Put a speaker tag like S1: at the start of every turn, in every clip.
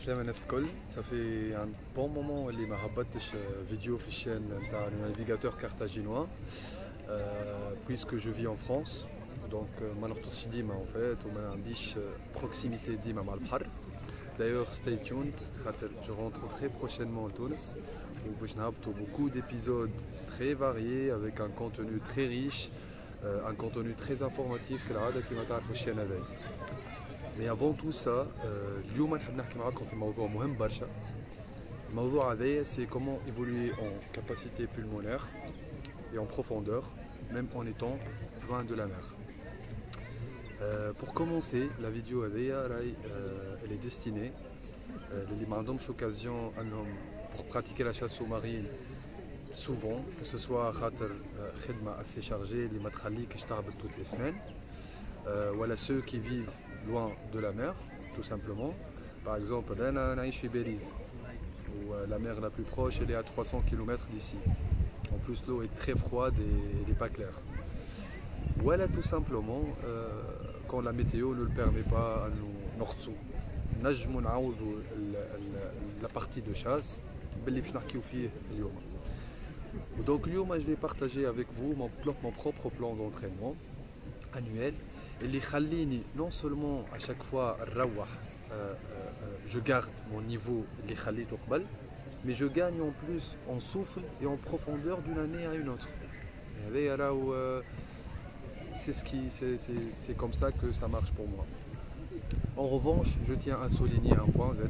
S1: عسلامة الناس الكل. صافي un bon moment اللي ما هبطتش فيديو في الشين نتاع النافيغاتور كارتاجينوا puisque je vis en France. Donc ما نغطسش ديما en fait وما عنديش proximité ديما مع البحر. D'ailleurs stay tuned خاطر je rentre très prochainement à Tunis وباش نهبطوا beaucoup d'épisodes très variés avec un contenu très riche, un contenu très informatif كالعادة كيما تعرفوا الشين هذايا. Mais avant tout ça, اليوم نحب نحكي معاكم في موضوع مهم برشا. الموضوع هذايا c'est comment évoluer en capacité pulmonaire et en profondeur, même en étant loin de la mer. Pour commencer, la vidéo هذايا elle est destinée اللي ما عندهمش occasion انهم pour pratiquer la chasse sous-marine souvent, que ce soit خاطر خدمة assez chargée اللي ما تخليكش تهبط toutes les semaines, voilà ceux qui vivent loin de la mer, tout simplement. Par exemple, je suis à Belize, où la mer la plus proche elle est à 300 km d'ici. En plus, l'eau est très froide et elle n'est pas claire. Voilà, tout simplement, quand la météo ne le permet pas à nous نغطسوا نجموا نعوضوا la partie de chasse باللي باش نحكيو فيه اليوم. Donc اليوم je vais partager avec vous mon propre plan d'entraînement annuel اللي يخليني non seulement à chaque fois نروح je garde mon niveau اللي خليته قبل, mais je gagne en plus en souffle et en profondeur d'une année à une autre. هذايا راهو c'est comme ça que ça marche pour moi. En revanche, je tiens à souligner un point Z,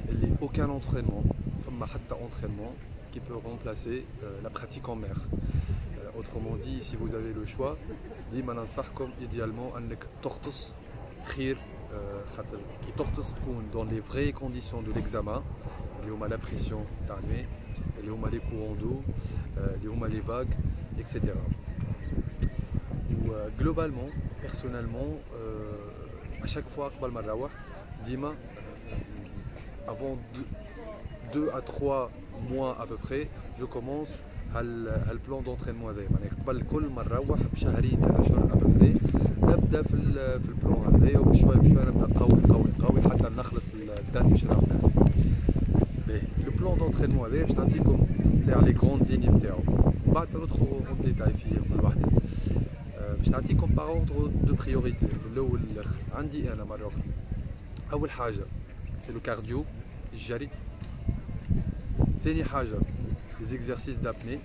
S1: اللي aucun entraînement, فما حتى entraînement qui peut remplacer la pratique en mer. Autrement dit, si vous avez le choix, ديما ننصحكم idéalement انك تغطس خير, خاطر كي تغطس تكون dans les vraies conditions de l'examen اللي هما la pression تاع الماء, اللي هما les courants d'eau, اللي هما les vagues, etc. و globalement, personnellement, à chaque fois قبل ما نروح ديما avant 2 à 3 mois à peu près, je commence هالبلان دونترينمون هذايا. يعني قبل كل ما نروح بشهرين 3 اشهر ابري نبدا في البلان هذايا, وبشويه نبدا قوي حتى نخلط الدات باش نلعب فيها. باهي البلان دونترينمون هذايا باش نعطيكم ساعه لي غروند ليني نتاعو, بعد ندخلوا اون ديتاي فيه كل واحده. باش نعطيكم باغ اوردر دو بريوريتي. الاول للاخر عندي انا مره اخرى. اول حاجه سي لو كارديو, الجري. ثاني حاجه les exercices d'apnée,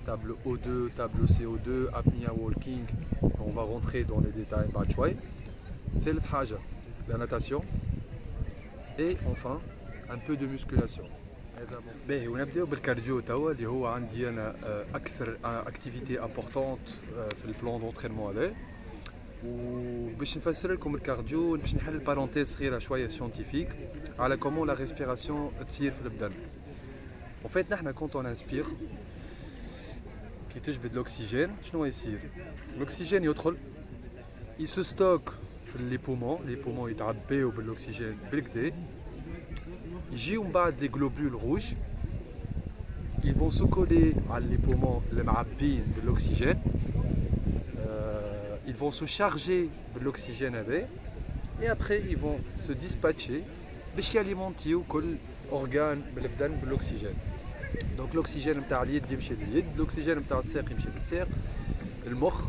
S1: table O2, table CO2, apnea walking. On va rentrer dans les détails بعد شوي. ثالث حاجة la natation et enfin un peu de musculation. باهي ونبداو بالكارديو توا اللي هو عندي انا اكثر اكتيفيتي امبورطونت في البلان دونترينمون هذا. وباش نفسر لكم الكارديو باش نحل بارونتيز صغيره شويه سيونتيفيك على كومون لا ريسبيراسيون تصير في البدن. En fait, quand on inspire, qui تجبد l'oxygène, شنو يصير؟ l'oxygène يدخل, il se stocke في les poumons يتعبيو بالاكسجين بالكدا, يجيو من بعد des globules rouges, ils vont se coller على les poumons اللي معبين بالoxygène, ils vont se charger de l'oxygène هذا, et après ils vont se dispatcher باش ياليمونتيو كل organe بالبدن بالاكسجين. دونك الاكسجين نتاع اليد يمشي لليد, الاكسجين نتاع الساق يمشي للساق, المخ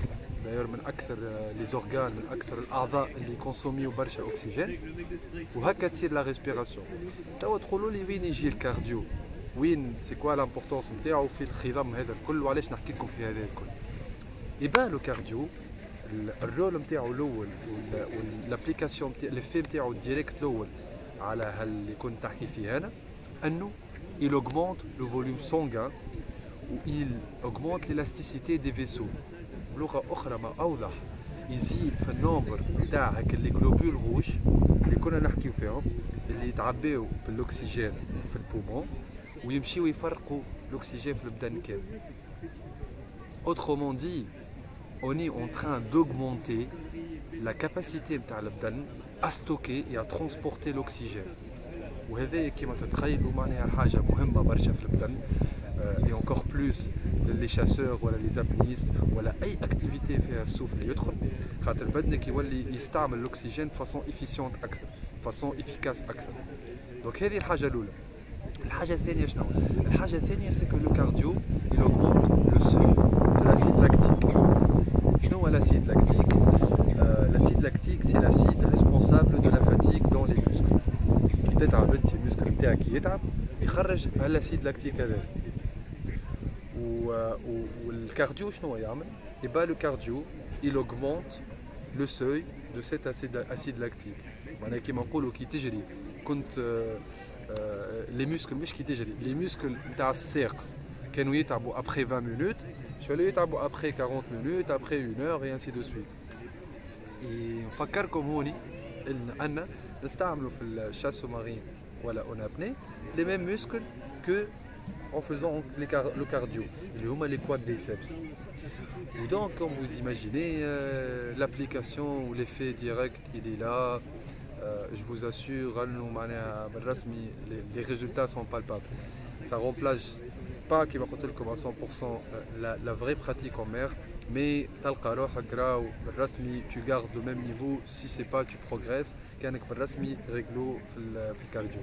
S1: داير من اكثر لي زورغان, من اكثر الاعضاء اللي كونسوميو برشا اكسجين, وهكا تصير لا ريسبيراسيون. توا تقولوا لي وين يجي الكارديو, وين سي كوا لامبورطونس نتاعو في الخضم هذا الكل, وعلاش نحكي لكم في هذا الكل. ايبا لو كارديو الرول نتاعو الاول والابليكاسيون نتاع ليفي نتاعو ديريكت الاول على اللي كنت تحكي فيه انا, انه il augmente le volume sanguin ou il augmente l'élasticité des vaisseaux. بلغه اخرى ما اوضح, يزيد في النمبر نتاع هاك لي globules rouges اللي كنا نحكيو فيهم, اللي يتعباو بالاكسجين في البومون ويمشيو يفرقوا الاكسجين في البدن كامل. Autrement dit, on est en train d'augmenter la capacité نتاع البدن à stocker et à transporter l'oxygène. وهذا كما تتخيلوا معناها حاجة مهمة برشا في البدن, et encore plus les chasseurs ولا les apnéistes ولا أي activité فيها السوفل يدخل, خاطر بدنك يولي يستعمل الأكسجين de façon efficiente أكثر. façon efficace أكثر. Donc هذه الحاجة الأولى. الحاجة الثانية شنو؟ الحاجة الثانية c'est que le cardio il augmente le seuil de l'acide lactique. شنو هو l'acide lactique؟ L'acide lactique c'est l'acide responsable de la fatigue dans les muscles. كي تتعب انت المسكل نتاعك يتعب يخرج الاسيد لاكتيك هذا. والكارديو شنو يعمل؟ Et bah le cardio il augmente le seuil de cet acide lactique. معناها كيما نقولوا كي تجري كنت les muscles مش كي تجري les muscles نتاع الساق كانوا يتعبوا après 20 minutes شوالوا يتعبوا après 40 minutes après 1 heure et ainsi de suite. نفكركم هوني ان نستعملوا في الشاس sous-marin ولا en apnée les mêmes muscles que en faisant le cardio اللي هما les quadriceps. Et donc comme vous imaginez l'application ou l'effet direct il est là. Je vous assure les résultats sont palpables. Ça remplace pas كيما قلت لكم à 100% la vraie pratique en mer. Mais تلقى روحك راهو بالرسمي tu gardes le même niveau si c'est pas tu progresses كانك بالرسمي رجلو في الكارديو.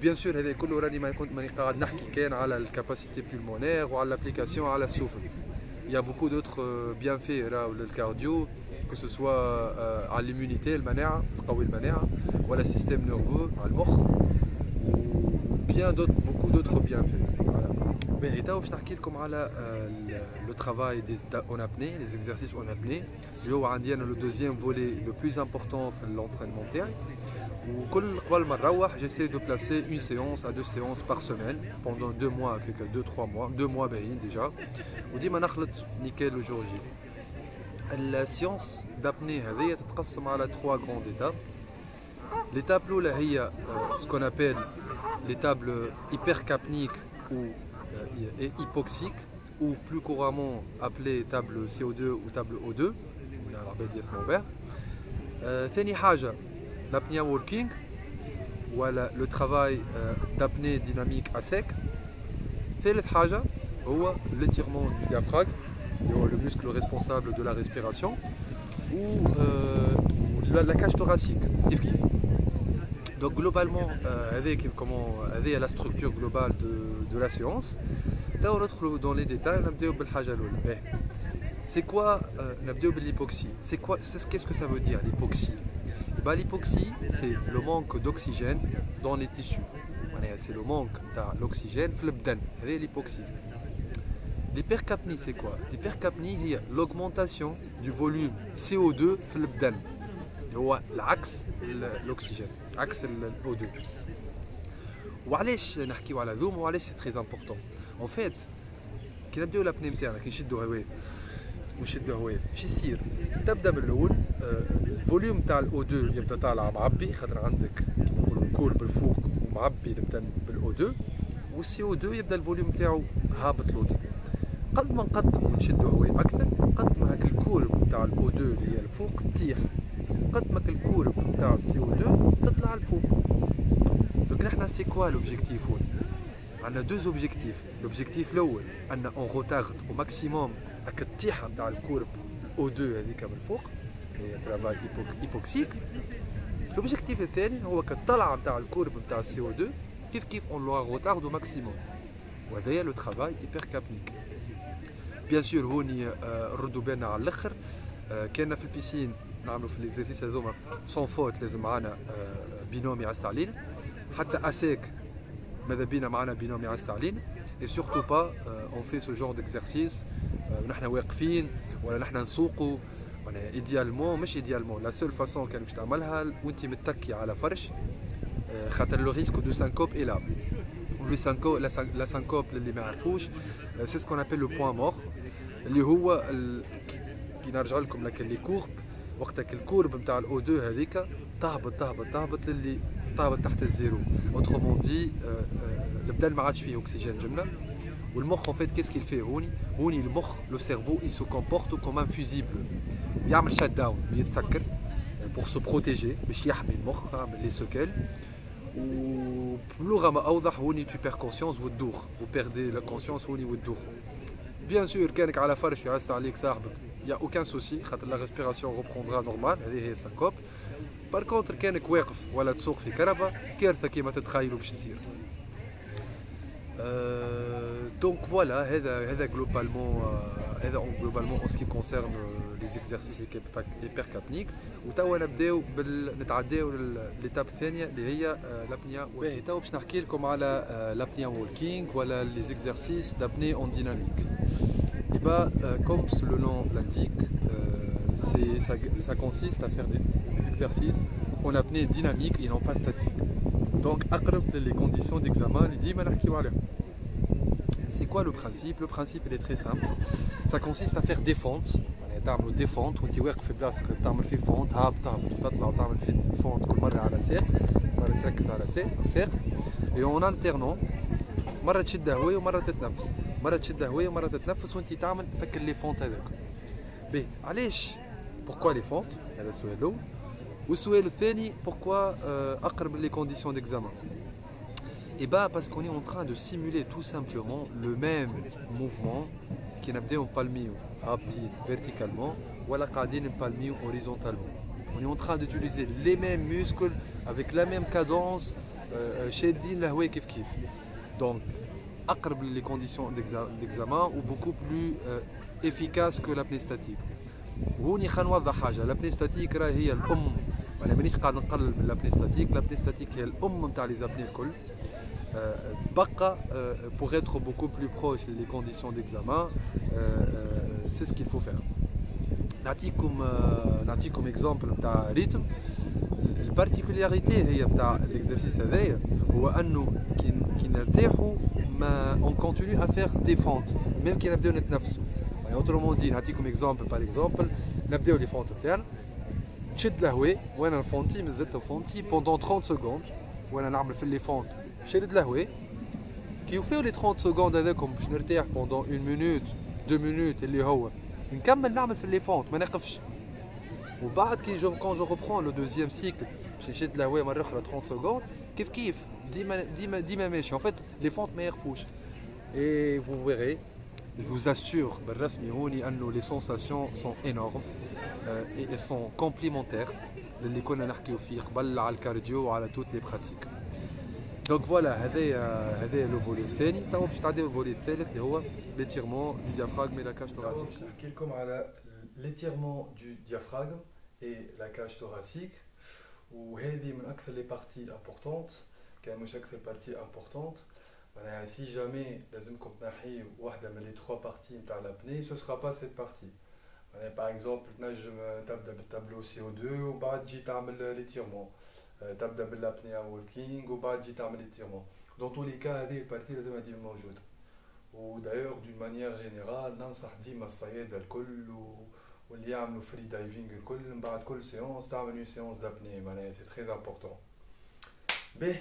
S1: Bien sûr هذا كله راني ماني قاعد نحكي كان على الكاباسيتي pulmonaire وعلى l'application على السفن. Il y a beaucoup d'autres bienfaits راهو للكارديو que ce soit à l'immunité المناعة تقوي المناعة ولا السيستم نيرفو على المخ و bien d'autres beaucoup d'autres bienfaits. Et là, je vais vous parler le travail en apnée, les exercices en apnée. Le deuxième volet le plus important de l'entraînement. J'essaie de placer une séance à 2 séances par semaine pendant 2 mois, 2-3 mois, 2 mois déjà. On dit que nickel le jour J. La séance d'apnée est تتقسم على 3 grandes étapes. L'étape là, ce qu'on appelle l'étape hypercapnique ou hypoxique ou plus couramment appelée table CO2 ou table O2 ثاني حاجة l'apnea walking ولا le travail d'apnée dynamique à sec. ثالث حاجة هو l'étirement du diaphragme le muscle responsable de la respiration ou la cage thoracique كيف كيف. Donc globalement, avec la structure globale de la séance, on rentre dans les détails. C'est quoi l'hypoxie? Qu'est-ce que ça veut dire l'hypoxie? L'hypoxie, c'est le manque d'oxygène dans les tissus. C'est le manque d'oxygène dans le bdan. C'est l'hypoxie. L'hypercapnie, c'est quoi? L'hypercapnie, c'est l'augmentation du volume CO2 dans le bdan. هو العكس الاكسجين عكس الO2. وعلاش نحكيو على ذوم وعلاش سي تري امبورطون ان فيت كي نبداو لابني نتاعنا كي نشدو هواء شو يصير؟ تبدا من الاول الفوليوم تاع الO2 يبدا طالع معبي خاطر عندك كيما نقولوا الكور بالفوق ومعبي يبدا بالO2 والCO2 يبدا الفوليوم تاعو هابط لوطا. قد ما نقدموا ونشدو هواء اكثر قد ما هاك الكور تاع الO2 اللي هي الفوق تطيح قد ما الكورب نتاع CO2 تطلع الفوق. دونك نحنا سي كوا لوبجيكتيف هون؟ عندنا 2 اوبجيكتيف. لوبجيكتيف الاول ان اون روتارد او ماكسيموم هاك الطيحه نتاع الكورب O2 هذيك من الفوق هي ترافاي ايبوكسيك. لوبجيكتيف الثاني هو كالطلعه نتاع الكورب نتاع CO2 كيف اون لو روتارد او ماكسيموم وهذايا لو ترافاي ايبركابنيك. بيان سور هوني ردوا بالنا على الاخر كان في البيسين نعملوا في ليزيرسيس هذوما سون فوت لازم معنا بينوم يعس علينا حتى اسيك ماذا بينا معنا بينوم يعس علينا اي سورتو با اون في سو جور ديكزيرسيس ونحن واقفين ولا نحن نسوقوا معناها ايديالمون مش ايديالمون لا سول فاسون كان باش تعملها وانت متكي على فرش خاطر لو ريسك دو سانكوب اي لا. لا سانكوب اللي ما يعرفوش سي سكون ابل لو بوين مور اللي هو كي نرجع لكم لكن لي كورب وقتك الكورب نتاع الO2 هذيك تهبط للي تهبط تحت الزيرو. اوترومون دي البدن ما عادش فيه اكسجين جمله والمخ ان فيت كيس كيل في هوني المخ لو سيرفو il se comporte comme un fusible يعمل شات داون يتسكر pour se protéger باش يحمي المخ من لي سوكيل. وبلغه ما اوضح هوني tu perds conscience وتدوخ vous perdez la conscience هوني وتدوخ. بيان سور كانك على فرش يعس عليك صاحبك il n'y a aucun souci, la respiration reprendra normale, elle est syncope. بار كونتر كانك واقف ولا تسوق في كرهبة كارثة كيما تتخيلوا باش تصير. Donc voilà, هذا globalement en ce qui concerne les exercices hypercapniques. وتوا نتعداو للإتاب الثانية اللي هي l'apnea walking. توا باش نحكي لكم على l'apnea walking ولا les exercices d'apnée en dynamique. Et bah, comme le nom l'indique, ça consiste à faire des exercices en apnée dynamique et non pas statique. Donc, les conditions d'examen, c'est quoi le principe? Le principe il est très simple. Ça consiste à faire des fentes. Des fentes, où tu vois que tu fais fente, et en alternant, مرة تشد هواية ومرة تتنفس، مرة تشد هواية ومرة تتنفس وانت تعمل فكر لي فونت هذاك. باهي علاش؟ بوركوا لي فونت؟ هذا السؤال الأول. والسؤال الثاني بوركوا أقرب لي كونديسيون ديكزامان. Et bah parce qu'on est en train de simuler tout simplement le même mouvement qui نبداو نبالميو هابطين verticalement ولا قاعدين نبالميو horizontalement. On est en train d'utiliser les mêmes muscles avec la même cadence شادين الهواء كيف كيف. Donc أقرب les conditions d'examen ou beaucoup plus efficace que l'apnée statique. وهوني خلينا نوضح حاجة. l'apnée statique راهي هي الأم. أنا مانيش قاعد نقلل من l'apnée statique. l'apnée statique هي الأم نتاع les apnées الكل. بقى pour être beaucoup plus proche les conditions d'examen, c'est ce qu'il faut faire. نعطيكم exemple نتاع rythme. البارتيكولاريتي هي نتاع l'exercice هذايا هو أنه كي نرتاحوا ما on continue à faire des fentes même كي نبداو نتنفسوا. يعني autrement dit نعطيكم exemple par exemple نبداو لي فونت نتاعنا تشد الهواء وانا نفونتي مازلت نفونتي pendant 30 secondes وانا نعمل في لي فونت شادد الهواء كي يوفيو لي 30 secondes هذاكم باش نرتاح pendant 1 minute 2 minutes اللي هو نكمل نعمل في لي فونت ما نقفش. وبعد quand je reprends le deuxième cycle باش نشد الهواء مرة أخرى 30 secondes كيف ديما ماشي. En fait les fentes ما يخفوش. Et vous verrez, je vous assure بالرسمي هوني أنه les sensations sont énormes et elles sont complémentaires اللي كنا نحكيو فيه قبل على الكارديو وعلى toutes les pratiques. Donc voilà, هذا لو فولي الثاني. تو باش تعديو الفولي الثالث اللي هو l'étirement du diaphragme et la cage thoracique. نحكي لكم على l'étirement du diaphragme et la cage thoracique. وهذه من أكثر les parties importantes. كان مش أكثر partie importante. معناها si jamais لازمكم تنحيو واحدة من les 3 parties نتاع l'apnée, ce sera pas cette partie. Par exemple تنجم تبدا بالتابلو CO2 وبعد تجي تعمل l'étirement. تبدا بالابنيا والكينج وبعد تجي تعمل l'étirement. Dans tous les cas هذه البارتي لازم تجي موجودة. ودايوغ دون مانيير جينيرال ننصح ديما الصيادة الكل واللي يعملوا فري دايفينغ الكل من بعد كل séance تعمل une séance d'apnée. معناها c'est très important. Mais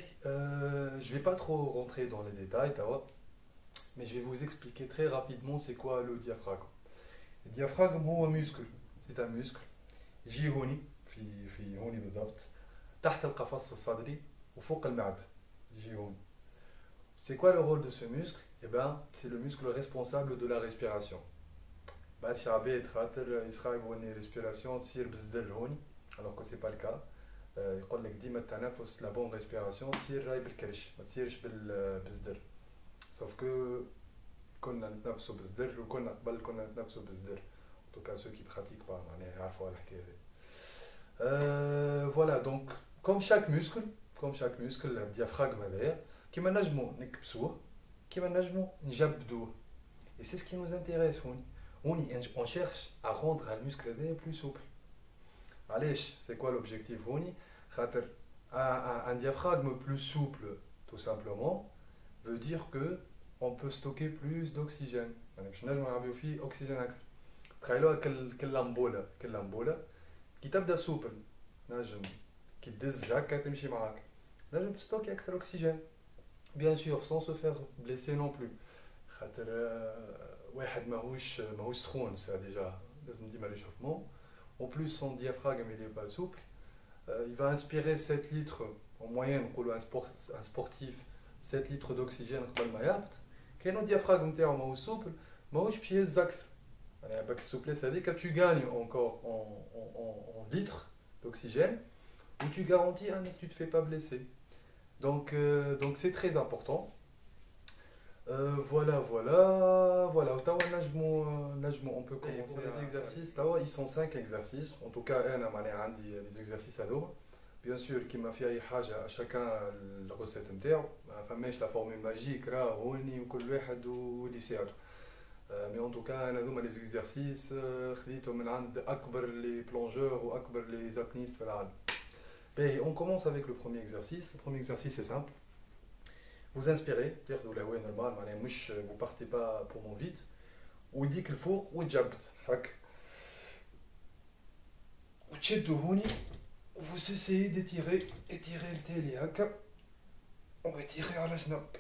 S1: je vais pas trop rentrer dans les détails, mais je vais vous expliquer très rapidement c'est quoi le diaphragme. Le diaphragme هو muscle, c'est un muscle. يجي هوني في هوني بالضبط تحت القفص الصدري وفوق المعدة. يجي هوني. C'est quoi le rôle de ce muscle? Eh ben, c'est le muscle responsable de la respiration. برشا عباد خاطر يسخايبوا ان respiration تصير بالزدر هوني alors que c'est pas le cas. يقول لك ديما التنفس لا بون ريسبيراسيون تصير راي بالكرش ما تصيرش بالزدر. سوف كو كنا نتنفسوا بالزدر وكنا قبل كنا نتنفسوا بالزدر. En tout cas ceux qui pratiquent pas معناها يعرفوا على الحكايه هذه. Voilà donc comme chaque muscle le diaphragme هذايا كيما نجموا نكبسوه كيما نجموا نجبدوه. Et c'est ce qui nous intéresse on cherche à rendre le muscle هذايا plus souple. علاش c'est quoi l'objectif هوني خاطر un diaphragme plus souple tout simplement veut dire que on peut stocker plus d'oxygène. يعني باش نجمو نعبيو فيه oxygène اكثر. تخيلوها كاللامبوله كي تبدا سوبل نجم كي تدز هكا تمشي معاك نجم تستوكي اكثر oxygène bien sûr sans se faire blesser non plus. خاطر واحد ماهوش سخون ça déjà لازم ديما l'échauffement. En plus, son diaphragme il n'est pas souple. Il va inspirer 7 litres en moyenne, un sportif, 7 litres d'oxygène قبل ما يهبط. كاين الديافراغم نتاعو ماهوش سوبل ماهوش باش يهز أكثر. يعني باك السوبليس هذيك tu gagnes encore en litres d'oxygène où tu garantis que tu ne te fais pas blesser. Donc c'est très important. Voilà. On peut commencer. Pour les exercices, ils sont 5 exercices. En tout cas, les exercices à dos. Bien sûr, qui m'a fait à chacun la recette interne. Enfin, la formule magique, là, on y mais en tout cas, les exercices, les plongeurs ou les apnéistes. On commence avec le premier exercice. Le premier exercice est simple. Vous inspirez, normal, vous partez pas pour mon vide. Ou dit que le four, ou jabt, vous essayez d'étirer le télé, on va tirer à la snap.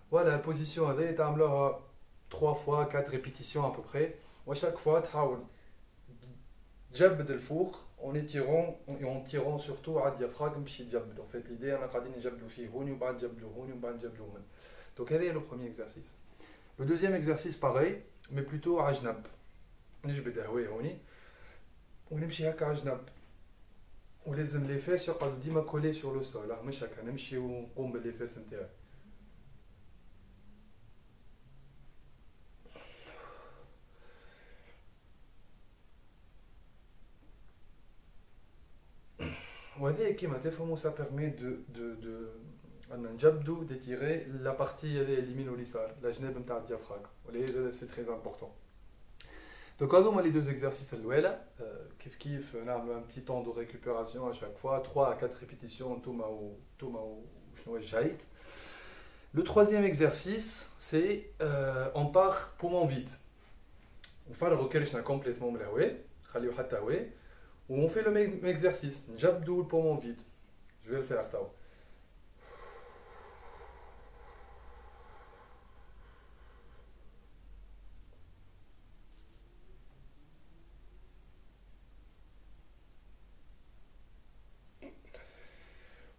S1: Voilà, la position est 3 fois, 4 répétitions à peu près. À chaque fois, jab de four en étirant et en tirant surtout à diaphragme. En fait, l'idée, c'est donc, c'est le premier exercice. Le deuxième exercice, pareil, mais plutôt à jnab. On les fesses sont collées sur le sol. Les fesses intérieures. Ça permet d'étirer la partie liminolissale, la genève du diaphragme. C'est très important. Donc, on a les deux exercices. On a un petit temps de récupération à chaque fois, 3 à 4 répétitions. Le troisième exercice, c'est on part poumon vide. On fait le recul complètement où on fait le même exercice. J'abdou le poumon vide. Je vais le faire.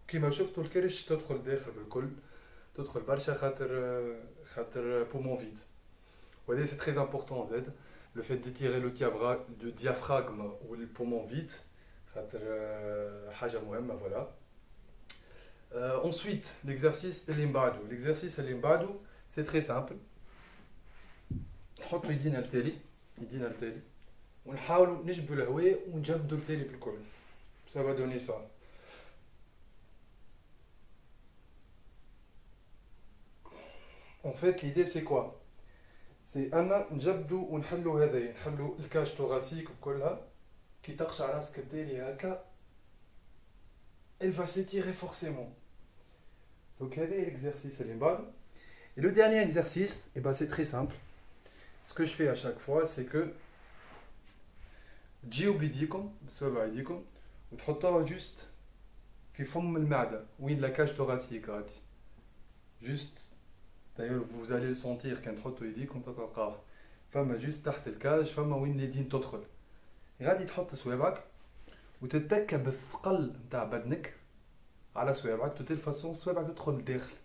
S1: كيما شفتوا الكرش تدخل داخل بالكل تدخل برشا خاطر poumon vide. Vous voyez, c'est très important زاد le fait d'étirer le diaphragme ou le poumon vide خاطر حاجة مهمة. Voilà. Ensuite, l'exercice اللي بعده. L'exercice اللي بعده, c'est très simple. نحط يدينا التالي ونحاولوا نجبدوا الهواء ونجبدوا التالي بالكل. Ça va donner ça. En fait, l'idée c'est quoi? C'est أنا نجبدوا ونحلوا هذايا نحلوا الكاج thoracique كلها كي تقشع راسك التالي هكا. Elle va s'étirer forcément. Donc, il y a l'exercice à l'imbal. Et le dernier exercice, c'est très simple. Ce que je fais à chaque fois, c'est que تجيو بيديكم بصوابع يديكم وتحطوها juste في فم المعدة وين لا كاج thoracique غادي. Juste, d'ailleurs vous allez le sentir quand تحطوا يديكم تلقاوه. فما juste تحت الكاج فما وين اليدين تدخل. غادي تحط صوابعك وتتكى بالثقل نتاع بدنك على صوابعك de telle façon صوابعك تدخل للداخل.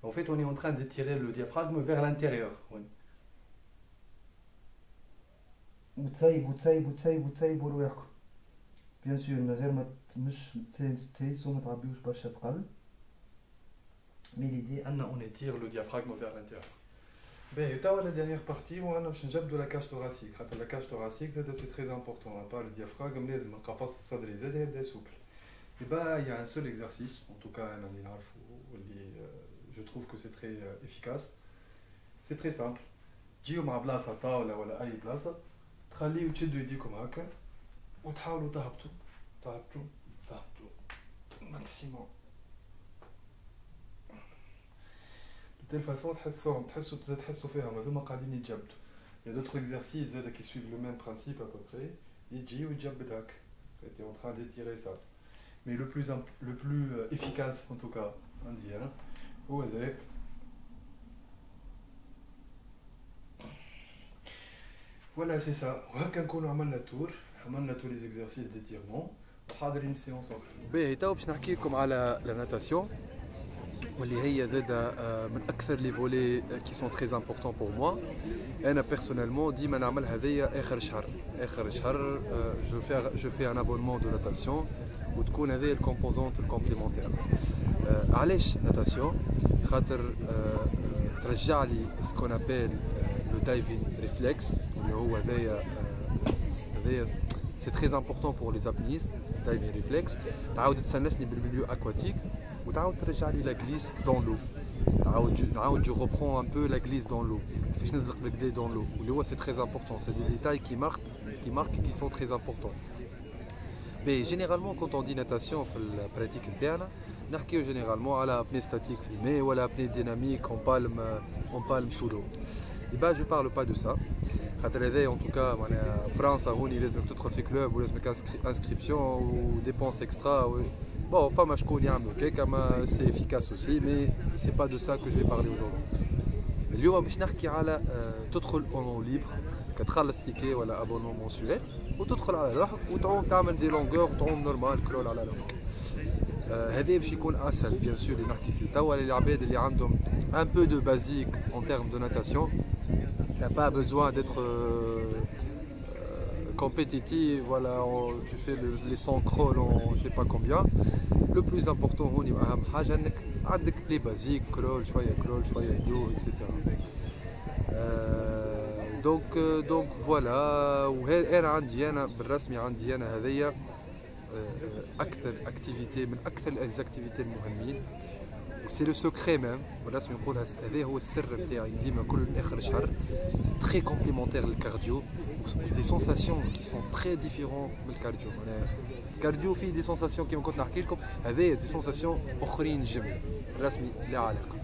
S1: En fait, on est en train d'étirer le diaphragme vers l'intérieur. وتسايب رواحكم. Bien sûr, من غير ما مش تهيسوا ما تعبيوش برشا ثقل. Mais l'idée, on étire le diaphragme vers l'intérieur. La dernière partie, on a la cage thoracique. La cage thoracique, c'est très important. Pas le diaphragme, les souple. Et il y a un seul exercice, en tout cas, je trouve que c'est très efficace. C'est très simple. تجيو مع بلاصة طاولة ولا أي بلاصة تخليو تشدوا يديكم هكا وتحاولوا تهبطوا ماكسيموم. De telle façon, تحسوا فيهم هذوما قاعدين يتجبدوا. Il y a d'autres exercices qui suivent le même principe à peu près. يجي ويتجبد هكا. Tu es en train d'étirer ça. Mais le plus efficace, en tout cas, indien, voilà, c'est ça. On a tous les exercices d'étirement. On a une séance en fait. باش نحكي لكم على la natation. واللي هي زاده من اكثر لي فولي كي سون تري امبورطون بور موا. انا بيرسونيلمون ديما نعمل هذيا اخر شهر جو في ان ابونمون دو ناتاسيون وتكون هذه الكومبوزونت الكومبليمونتير. علاش ناتاسيون؟ خاطر ترجع لي سكون ابيل لو دايفين ريفلكس اللي هو هذايا سي تري امبورطون بور لي زابنيست. دايفين ريفلكس تعاود تسنسني بالميليو اكواتيك وتعاود ترجع لي لا غليس دون لو. نعاود جو ريبرون ان بو لا غليس دون لو فاش نزلق بالكدا دون لو واللي هو سي تري امبورطون. سي دي ديتاي كي مارك كي سون تري امبورطون. Mais généralement quand on dit natation في البراتيك نتاعنا نحكيو généralement على apnée statique في الماء ولا apnée dynamique en palme sous l'eau. Et bah je parle pas de ça. خاطر هذايا en tout cas معناها فرنسا هوني لازمك تدخل في كلوب ولازمك انسكريبسيون وديبونس اكسترا. Bon, فما شكون يعملوا كيكا ما سي افيكاس اوسي مي سي با دو سا كو جو في بارلي aujourd'hui. اليوم باش نحكي على تدخل اون ليبر كتخلص تيكي ولا ابونمون مونسيوال وتدخل على روحك وتعوم تعمل دي لونغور وتعوم نورمال كرول على روحك. هذا باش يكون اسهل بيان سور اللي نحكي فيه توا للعباد اللي عندهم ان بو دو بازيك en termes de natation. T'as pas besoin d'être compétitif, voilà, tu fais les 100 crawls en je sais pas combien. Le plus important هوني واهم حاجه انك عندك لي بازيك كرول شويه هدوء etc. دونك فوالا. وانا عندي بالرسمي عندي هذيا اكثر اكتيفيتي من اكثر الاكتيفيتي المهمين. سي لو سوكري ميم بالرسمي نقولها هذا هو السر نتاعي ديما كل اخر شهر. سي تري كومبليمونتير للكارديو دي سونساسيون كي سون تري ديفيرون من الكارديو. الكارديو فيه دي سونساسيون كيما كنت نحكي لكم هذايا دي سونساسيون اخرين جم بالرسمي لا علاقه.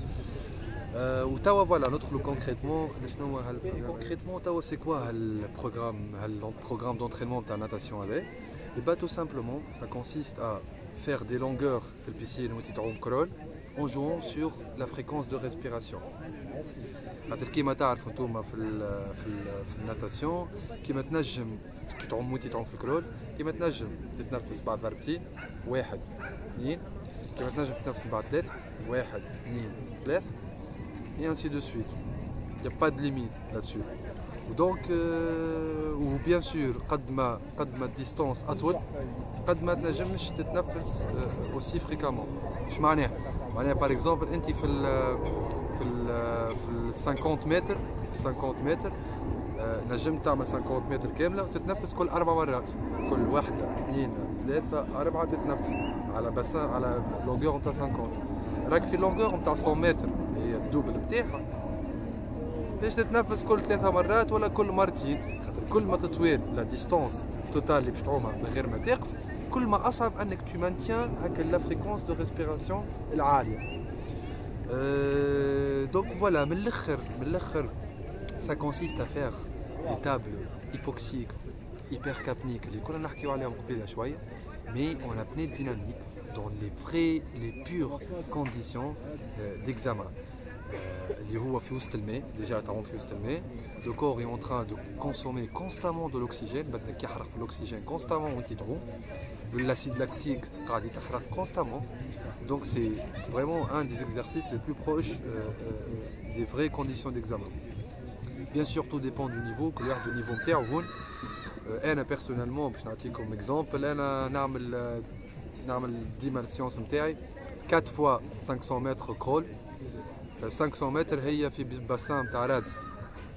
S1: وتوا فوالا ندخلوا كونكريتمون شنو هو كونكريتمون توا سي كوا هالبروغرام دونترينمون تاع ناتاسيون هذا. Et bah tout simplement ça consiste à faire des longueurs في البيسين وانت تعوم كرول en jouant sur la fréquence de respiration. خاطر كيما تعرفوا نتوما في الناتاسيون كيما تنجم كي تعوم وانت تعوم في الكرول كيما تنجم تتنفس بعد ضربتين 1 2 كيما تنجم تتنفس بعد 3 1 2 3 et ainsi de suite. Il n'y a pas de limite là-dessus. Donc ou bien sûr قد ما الديستانس اطول قد ما تنجمش تتنفس aussi fréquemment. اش معناها باغ اكزومبل انت في ال 50 متر نجم تعمل 50 متر كامله وتتنفس كل 4 مرات. كل واحده 2 3 4 تتنفس على باسان على لونغور نتاع 50. راك في لونغور نتاع 100 متر هي الدوبل نتاعها باش تتنفس كل 3 مرات ولا كل مرتين. خاطر كل ما تطويل لا ديستانس توتال اللي باش تعومها من غير ما تقف كل ما اصعب انك تو مانتيان هكا لا فريكونس دو ريسبيراسيون العاليه. دونك فوالا من الاخر ça consiste à faire des tables hypoxiques hypercapniques اللي كنا نحكيو عليهم قبيله شويه mais en apnée dynamique dans les pures conditions d'examen. اللي هو في وسط الماء ديجا تعوم في وسط الماء. لو كور est en train de consommer constamment de l'oxygène بدك يحرق في الاكسجين constamment وانت تعوم. l'acide lactique قاعد يتحرق constamment. Donc c'est vraiment un des exercices les plus proches des vraies conditions d'examen. Bien sûr tout dépend du niveau كل واحد النيفو نتاعو هون. انا بيرسونيلمون باش نعطيكم اكزومبل انا نعمل ديما السيونس نتاعي 4 fois 500 متر كرول. 500 متر هي في باسان نتاع رادس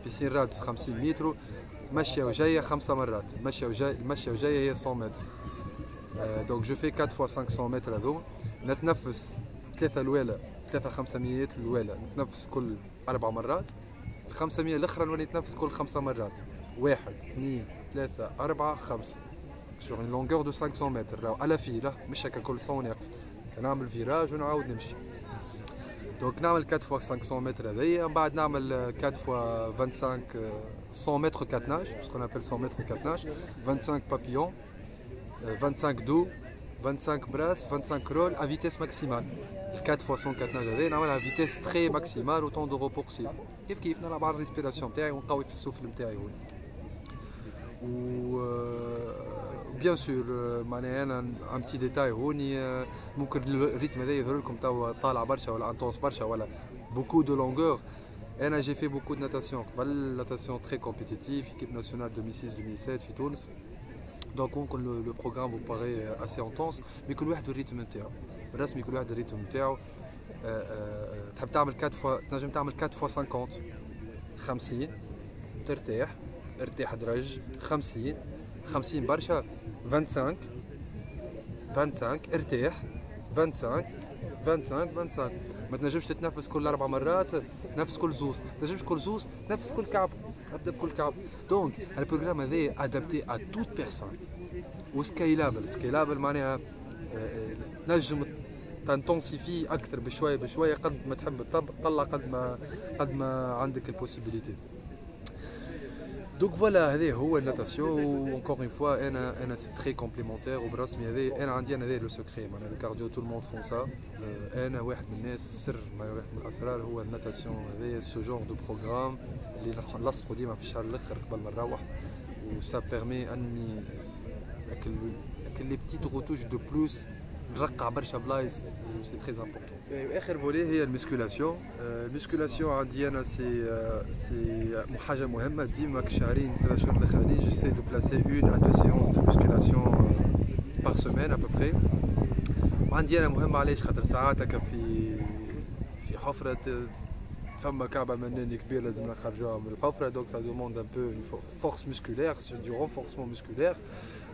S1: بيسين رادس 50 متر مشيه وجايه 5 مرات مشيه وجايه هي 100 متر. دونك جو في 4 fois 500 متر هذوما نتنفس 3 500 الاولى نتنفس كل 4 مرات. ال 500 الاخرى نولي نتنفس كل 5 مرات 1 2 3 4 5 sur une longueur de 500 متر. راهو على فيله مش هكا كل صون يقف نعمل فيراج ونعاود نمشي. دونك نعمل 4 fois 500 متر هذيا من بعد نعمل 4 fois 25 100 متر كاتناج باسكو نابيل 100 متر كاتناج 25 بابيون 25 دو 25 براس 25 كرول à vitesse maximale. 4 fois 100 كاتناج هذيا نعملها vitesse très maximale au temps de repos possible. كيف نلعب على الريسبيراسيون تاعي ونقوي في السفل نتاعي هون. bien sûr معناها انا un petit détail هوني ممكن الريتم هذا يظهر لكم توا طالع برشا ولا انتونس برشا ولا beaucoup de longueur. انا j'ai fait beaucoup de natation قبل natation très compétitive équipe nationale 2006-2007 في تونس. Donc le programme vous paraît assez intense mais كل واحد الريتم نتاعو بالرسمي كل واحد الريتم نتاعو. تحب تعمل 4 فوا تنجم تعمل 4 فوا 50 50 ترتاح ارتاح درج 50 50 برشا 25 25 ارتاح 25 25 25 ما تنجمش تتنفس كل 4 مرات نفس كل زوز ما تنجمش كل زوز تنفس كل كعب ابدا بكل كعب. دونك البروغرام هذا ادابتي ا توت بيرسون وسكيلابل معناها نجم تنتونسيفي اكثر بشويه بشويه قد ما تحب تطلع قد ما عندك البوسيبيليتي. دونك فوالا هذا هو الناتاسيون وانكور اون فوا انا سي تري كومبليمونتير وبرسمي هذا انا عندي هذا لو سكري معناها الكارديو تو الموند فون سا. انا واحد من الناس السر واحد من الاسرار هو الناتاسيون هذا سو جونغ دو بروغرام اللي نلصقوا ديما في الشهر الاخر قبل ما نروح و سا بيرمي اني لي بتيت روتوش دو بلوس نرقع برشا بلايص و سي تري امبورطون. اخر فولي هي المسكولاسيون. المسكولاسيون عندي انا سي حاجه مهمه ديما كشهرين 3 شهور الاخرانيين جيسي دو بلاسي 1 à 2 séances de musculation par semaine à peu près. وعندي انا مهمه علاش خاطر ساعات هكا في حفره فما كعبه مناني كبير لازم نخرجوها من الحفره. دونك سا دوموند ان بو فورس مسكولير دو رونفورسمون مسكولير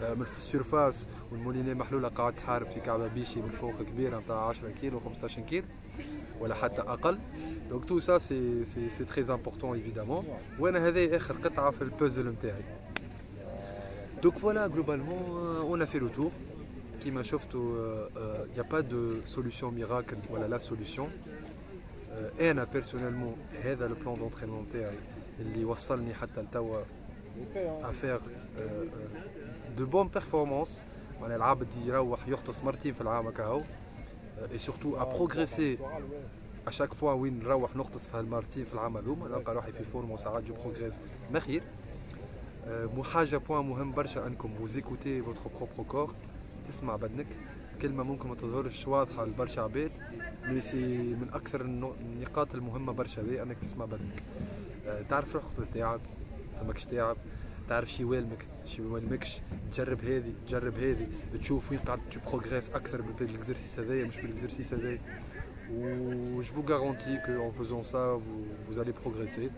S1: من السيرفاس والموليني محلوله قاعد تحارب في كعبه بيشي من فوق كبيره نتاع 10 كيلو 15 كيلو ولا حتى اقل. دونك تو سا سي تري امبورطون ايفيدامون وانا هذه اخر قطعه في البوزل نتاعي. دونك فوالا جلوبالمون اون في لو تور كيما شفتوا يا با دو سوليوشن ميراكل ولا لا سوليوشن. انا بيرسونيلمون هذا لو بلان دونترينمون تاعي اللي وصلني حتى لتوا افير دو بون بيرفورمانس معناها العبد يروح يغطس مرتين في العام هكاهو اي سورتو ا بروغريسي ا شاك فوا وين نروح نغطس في هالمرتين في العام هذوما نلقى روحي في فورم وساعات جو بروغريس ما خير. حاجه بوان مهم برشا انكم وزيكوتي فوتر بروبر كور تسمع بدنك. كلمه ممكن ما تظهرش واضحه لبرشا عباد مي سي من اكثر النقاط المهمه برشا ذي انك تسمع بدنك. تعرف روحك تاعب ماكش تاعب تعرف شي والمك شي والمكش تجرب هذه تجرب هذه تشوف وين قاعد تو بروغريس اكثر بالاكزرسيس هذايا مش بالاكزرسيس هذايا. و je vous garantis que en faisant ça vous allez progresser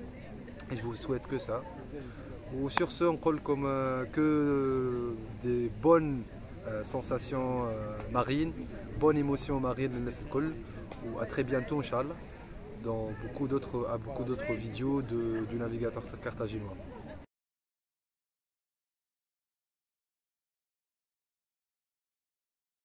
S1: et je vous souhaite que ça. Ou sur ce on colle comme que des bonnes sensations marines, bonnes émotions marines للناس الكل و à très bientôt inchallah dans beaucoup d'autres vidéos du navigateur carthaginois.